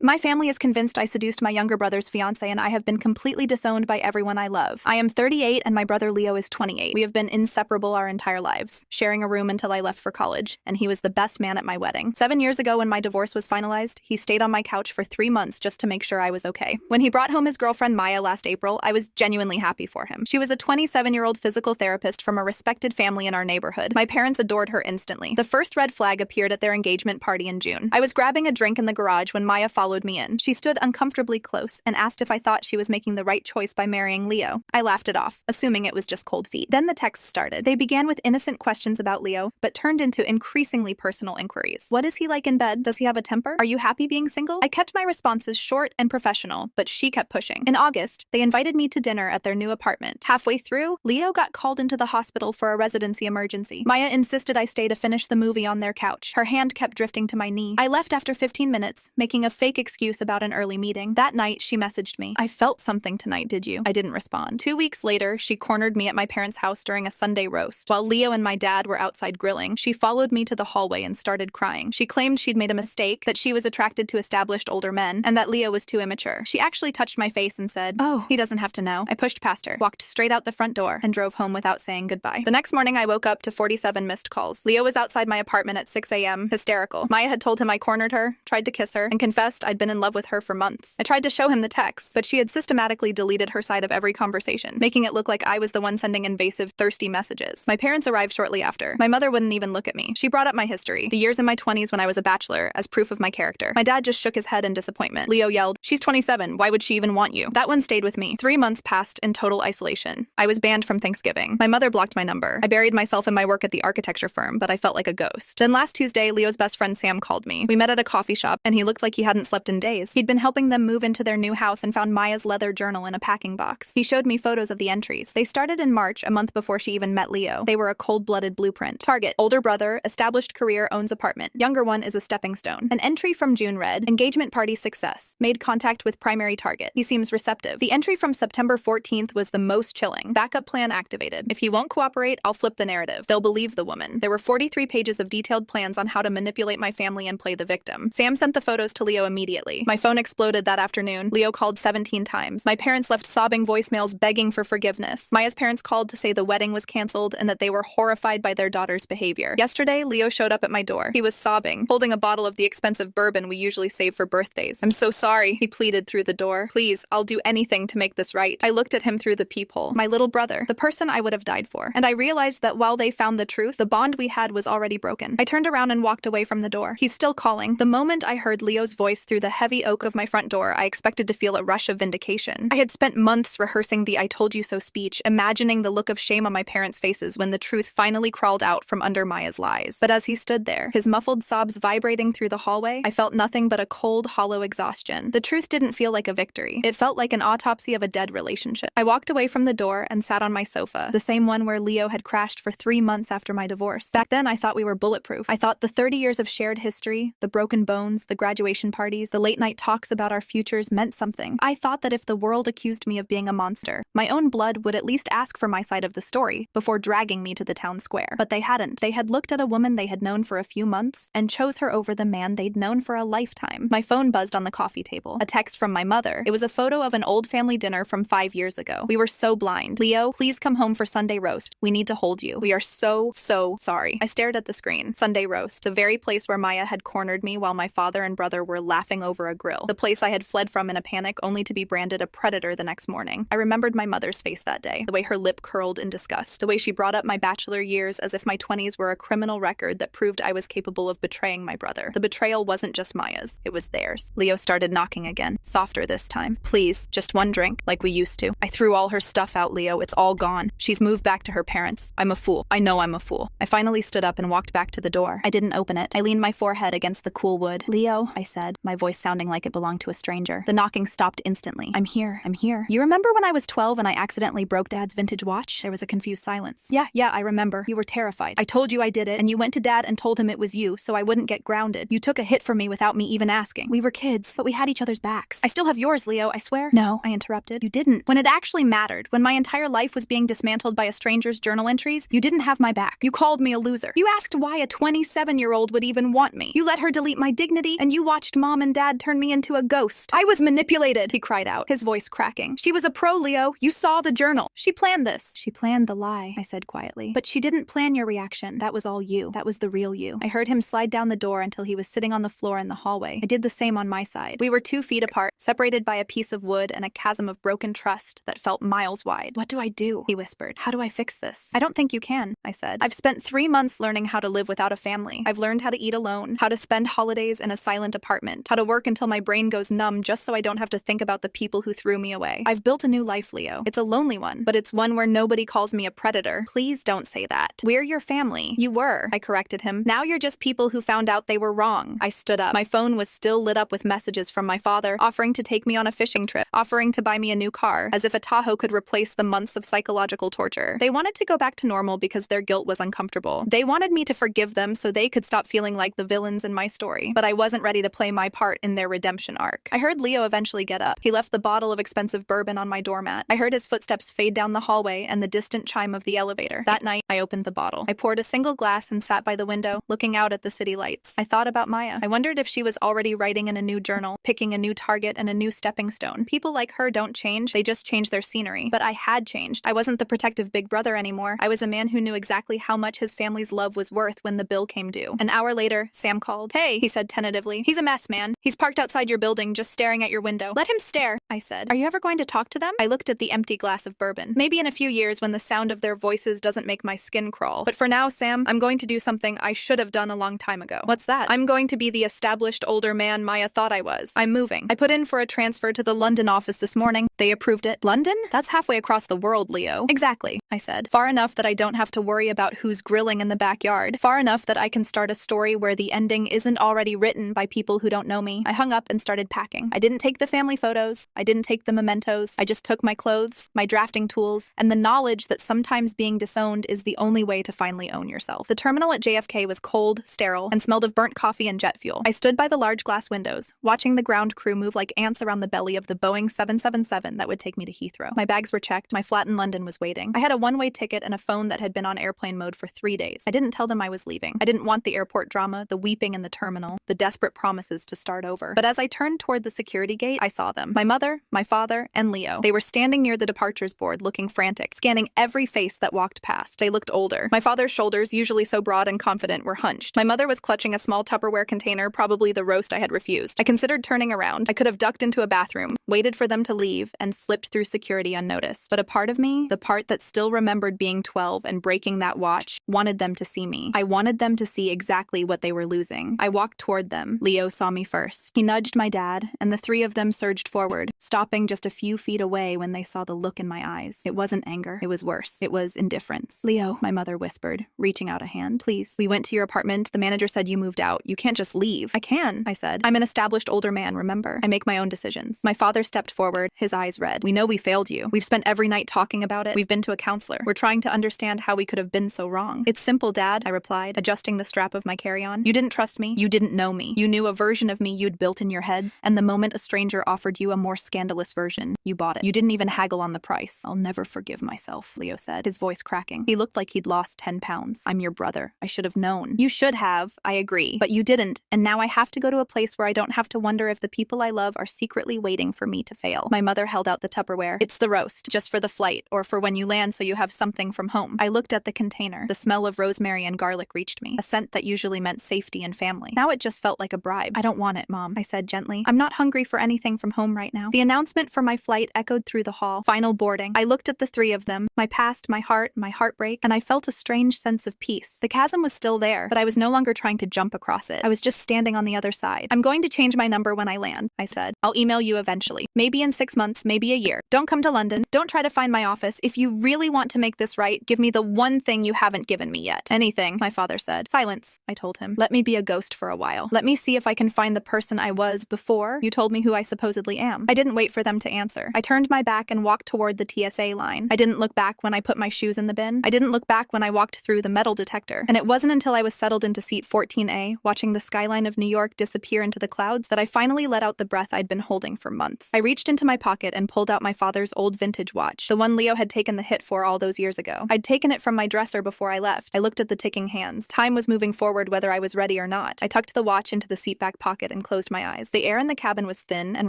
My family is convinced I seduced my younger brother's fiancée, and I have been completely disowned by everyone I love. I am 38 and my brother Leo is 28. We have been inseparable our entire lives, sharing a room until I left for college, and he was the best man at my wedding. 7 years ago, when my divorce was finalized, he stayed on my couch for 3 months just to make sure I was okay. When he brought home his girlfriend Maya last April, I was genuinely happy for him. She was a 27-year-old physical therapist from a respected family in our neighborhood. My parents adored her instantly. The first red flag appeared at their engagement party in June. I was grabbing a drink in the garage when Maya followed me in. She stood uncomfortably close and asked if I thought she was making the right choice by marrying Leo. I laughed it off, assuming it was just cold feet. Then the texts started. They began with innocent questions about Leo, but turned into increasingly personal inquiries. What is he like in bed? Does he have a temper? Are you happy being single? I kept my responses short and professional, but she kept pushing. In August, they invited me to dinner at their new apartment. Halfway through, Leo got called into the hospital for a residency emergency. Maya insisted I stay to finish the movie on their couch. Her hand kept drifting to my knee. I left after 15 minutes, making a fake excuse about an early meeting. That night, she messaged me. I felt something tonight, did you? I didn't respond. 2 weeks later, she cornered me at my parents' house during a Sunday roast. While Leo and my dad were outside grilling, she followed me to the hallway and started crying. She claimed she'd made a mistake, that she was attracted to established older men, and that Leo was too immature. She actually touched my face and said, "Oh, he doesn't have to know." I pushed past her, walked straight out the front door, and drove home without saying goodbye. The next morning, I woke up to 47 missed calls. Leo was outside my apartment at 6 a.m., hysterical. Maya had told him I cornered her, tried to kiss her, and confessed I'd been in love with her for months. I tried to show him the texts, but she had systematically deleted her side of every conversation, making it look like I was the one sending invasive, thirsty messages. My parents arrived shortly after. My mother wouldn't even look at me. She brought up my history, the years in my 20s when I was a bachelor, as proof of my character. My dad just shook his head in disappointment. Leo yelled, "She's 27. Why would she even want you?" That one stayed with me. 3 months passed in total isolation. I was banned from Thanksgiving. My mother blocked my number. I buried myself in my work at the architecture firm, but I felt like a ghost. Then last Tuesday, Leo's best friend Sam called me. We met at a coffee shop, and he looked like he hadn't slept in days. He'd been helping them move into their new house and found Maya's leather journal in a packing box. He showed me photos of the entries. They started in March, a month before she even met Leo. They were a cold-blooded blueprint. Target: older brother, established career, owns apartment. Younger one is a stepping stone. An entry from June read, engagement party success. Made contact with primary target. He seems receptive. The entry from September 14th was the most chilling. Backup plan activated. If he won't cooperate, I'll flip the narrative. They'll believe the woman. There were 43 pages of detailed plans on how to manipulate my family and play the victim. Sam sent the photos to Leo immediately. My phone exploded that afternoon. Leo called 17 times. My parents left sobbing voicemails begging for forgiveness. Maya's parents called to say the wedding was canceled and that they were horrified by their daughter's behavior. Yesterday, Leo showed up at my door. He was sobbing, holding a bottle of the expensive bourbon we usually save for birthdays. "I'm so sorry," he pleaded through the door. "Please, I'll do anything to make this right." I looked at him through the peephole. My little brother, the person I would have died for. And I realized that while they found the truth, the bond we had was already broken. I turned around and walked away from the door. He's still calling. The moment I heard Leo's voice through the heavy oak of my front door, I expected to feel a rush of vindication. I had spent months rehearsing the "I told you so" speech, imagining the look of shame on my parents' faces when the truth finally crawled out from under Maya's lies. But as he stood there, his muffled sobs vibrating through the hallway, I felt nothing but a cold, hollow exhaustion. The truth didn't feel like a victory. It felt like an autopsy of a dead relationship. I walked away from the door and sat on my sofa, the same one where Leo had crashed for 3 months after my divorce. Back then, I thought we were bulletproof. I thought the 30 years of shared history, the broken bones, the graduation parties, the late-night talks about our futures meant something. I thought that if the world accused me of being a monster, my own blood would at least ask for my side of the story before dragging me to the town square. But they hadn't. They had looked at a woman they had known for a few months and chose her over the man they'd known for a lifetime. My phone buzzed on the coffee table. A text from my mother. It was a photo of an old family dinner from 5 years ago. "We were so blind. Leo, please come home for Sunday roast. We need to hold you. We are so sorry." I stared at the screen. Sunday roast, the very place where Maya had cornered me while my father and brother were laughing over a grill. The place I had fled from in a panic only to be branded a predator the next morning. I remembered my mother's face that day, the way her lip curled in disgust, the way she brought up my bachelor years as if my 20s were a criminal record that proved I was capable of betraying my brother. The betrayal wasn't just Maya's, it was theirs. Leo started knocking again, softer this time. "Please, just one drink, like we used to." "I threw all her stuff out, Leo. It's all gone. She's moved back to her parents. I'm a fool. I know I'm a fool." I finally stood up and walked back to the door. I didn't open it. I leaned my forehead against the cool wood. "Leo," I said, my voice sounding like it belonged to a stranger. The knocking stopped instantly. I'm here. You remember when I was 12 and I accidentally broke Dad's vintage watch?" There was a confused silence. Yeah, I remember. You were terrified. I told you I did it, and you went to Dad and told him it was you, so I wouldn't get grounded. You took a hit for me without me even asking. We were kids, but we had each other's backs. I still have yours, Leo, I swear." "No," I interrupted. "You didn't. When it actually mattered, when my entire life was being dismantled by a stranger's journal entries, you didn't have my back. You called me a loser. You asked why a 27-year-old would even want me. You let her delete my dignity, and you watched Mom and and Dad turned me into a ghost. I was manipulated, he cried out, his voice cracking. She was a pro, Leo. You saw the journal. She planned this. She planned the lie, I said quietly. But she didn't plan your reaction. That was all you. That was the real you. I heard him slide down the door until he was sitting on the floor in the hallway. I did the same on my side. We were 2 feet apart, separated by a piece of wood and a chasm of broken trust that felt miles wide. What do I do? He whispered. How do I fix this? I don't think you can, I said. I've spent 3 months learning how to live without a family. I've learned how to eat alone, how to spend holidays in a silent apartment, how to work until my brain goes numb just so I don't have to think about the people who threw me away. I've built a new life, Leo. It's a lonely one, but it's one where nobody calls me a predator. Please don't say that. We're your family. You were, I corrected him. Now you're just people who found out they were wrong. I stood up. My phone was still lit up with messages from my father, offering to take me on a fishing trip, offering to buy me a new car, as if a Tahoe could replace the months of psychological torture. They wanted to go back to normal because their guilt was uncomfortable. They wanted me to forgive them so they could stop feeling like the villains in my story. But I wasn't ready to play my part in their redemption arc. I heard Leo eventually get up. He left the bottle of expensive bourbon on my doormat. I heard his footsteps fade down the hallway and the distant chime of the elevator. That night, I opened the bottle. I poured a single glass and sat by the window, looking out at the city lights. I thought about Maya. I wondered if she was already writing in a new journal, picking a new target and a new stepping stone. People like her don't change, they just change their scenery. But I had changed. I wasn't the protective big brother anymore. I was a man who knew exactly how much his family's love was worth when the bill came due. An hour later, Sam called. Hey, he said tentatively. He's a mess, man. He's parked outside your building, just staring at your window. Let him stare, I said. Are you ever going to talk to them? I looked at the empty glass of bourbon. Maybe in a few years when the sound of their voices doesn't make my skin crawl. But for now, Sam, I'm going to do something I should have done a long time ago. What's that? I'm going to be the established older man Maya thought I was. I'm moving. I put in for a transfer to the London office this morning. They approved it. London? That's halfway across the world, Leo. Exactly, I said. Far enough that I don't have to worry about who's grilling in the backyard. Far enough that I can start a story where the ending isn't already written by people who don't know me. I hung up and started packing. I didn't take the family photos. I didn't take the mementos. I just took my clothes, my drafting tools, and the knowledge that sometimes being disowned is the only way to finally own yourself. The terminal at JFK was cold, sterile, and smelled of burnt coffee and jet fuel. I stood by the large glass windows, watching the ground crew move like ants around the belly of the Boeing 777 that would take me to Heathrow. My bags were checked. My flat in London was waiting. I had a one-way ticket and a phone that had been on airplane mode for 3 days. I didn't tell them I was leaving. I didn't want the airport drama, the weeping in the terminal, the desperate promises to start over. But as I turned toward the security gate, I saw them. My mother, my father, and Leo. They were standing near the departures board, looking frantic, scanning every face that walked past. They looked older. My father's shoulders, usually so broad and confident, were hunched. My mother was clutching a small Tupperware container, probably the roast I had refused. I considered turning around. I could have ducked into a bathroom, waited for them to leave, and slipped through security unnoticed. But a part of me, the part that still remembered being 12 and breaking that watch, wanted them to see me. I wanted them to see exactly what they were losing. I walked toward them. Leo saw me first. He nudged my dad, and the 3 of them surged forward, stopping just a few feet away when they saw the look in my eyes. It wasn't anger. It was worse. It was indifference. Leo, my mother whispered, reaching out a hand. Please. We went to your apartment. The manager said you moved out. You can't just leave. I can, I said. I'm an established older man, remember? I make my own decisions. My father stepped forward, his eyes red. We know we failed you. We've spent every night talking about it. We've been to a counselor. We're trying to understand how we could have been so wrong. It's simple, Dad, I replied, adjusting the strap of my carry-on. You didn't trust me. You didn't know me. You knew a version of me you'd built in your heads, and the moment a stranger offered you a more scandalous version, you bought it. You didn't even haggle on the price. I'll never forgive myself, Leo said, his voice cracking. He looked like he'd lost 10 pounds. I'm your brother. I should have known. You should have, I agree, but you didn't, and now I have to go to a place where I don't have to wonder if the people I love are secretly waiting for me to fail. My mother held out the Tupperware. It's the roast, just for the flight, or for when you land so you have something from home. I looked at the container. The smell of rosemary and garlic reached me, a scent that usually meant safety and family. Now it just felt like a bribe. I don't want it, Mom, I said gently. I'm not hungry for anything from home right now. The announcement for my flight echoed through the hall. Final boarding. I looked at the 3 of them, my past, my heart, my heartbreak, and I felt a strange sense of peace. The chasm was still there, but I was no longer trying to jump across it. I was just standing on the other side. I'm going to change my number when I land, I said. I'll email you eventually. Maybe in 6 months, maybe a year. Don't come to London. Don't try to find my office. If you really want to make this right, give me the one thing you haven't given me yet. Anything, my father said. Silence, I told him. Let me be a ghost for a while. Let me see if I can find the person I was before you told me who I supposedly am. I didn't wait for them to answer. I turned my back and walked toward the TSA line. I didn't look back when I put my shoes in the bin. I didn't look back when I walked through the metal detector. And it wasn't until I was settled into seat 14A, watching the skyline of New York disappear into the clouds, that I finally let out the breath I'd been holding for months. I reached into my pocket and pulled out my father's old vintage watch, the one Leo had taken the hit for all those years ago. I'd taken it from my dresser before I left. I looked at the ticking hands. Time was moving forward whether I was ready or not. I tucked the watch into the seatback pocket and and closed my eyes. The air in the cabin was thin and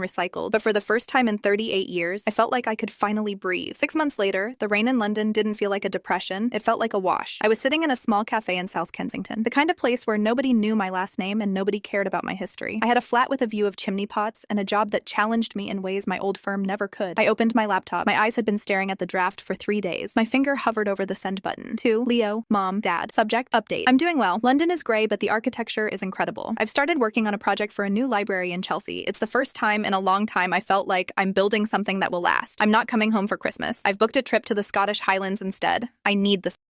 recycled, but for the first time in 38 years, I felt like I could finally breathe. 6 months later, the rain in London didn't feel like a depression, it felt like a wash. I was sitting in a small cafe in South Kensington, the kind of place where nobody knew my last name and nobody cared about my history. I had a flat with a view of chimney pots and a job that challenged me in ways my old firm never could. I opened my laptop. My eyes had been staring at the draft for 3 days. My finger hovered over the send button. To Leo, Mom, Dad. Subject, update. I'm doing well. London is gray, but the architecture is incredible. I've started working on a project for a new library in Chelsea. It's the first time in a long time I felt like I'm building something that will last. I'm not coming home for Christmas. I've booked a trip to the Scottish Highlands instead. I need this.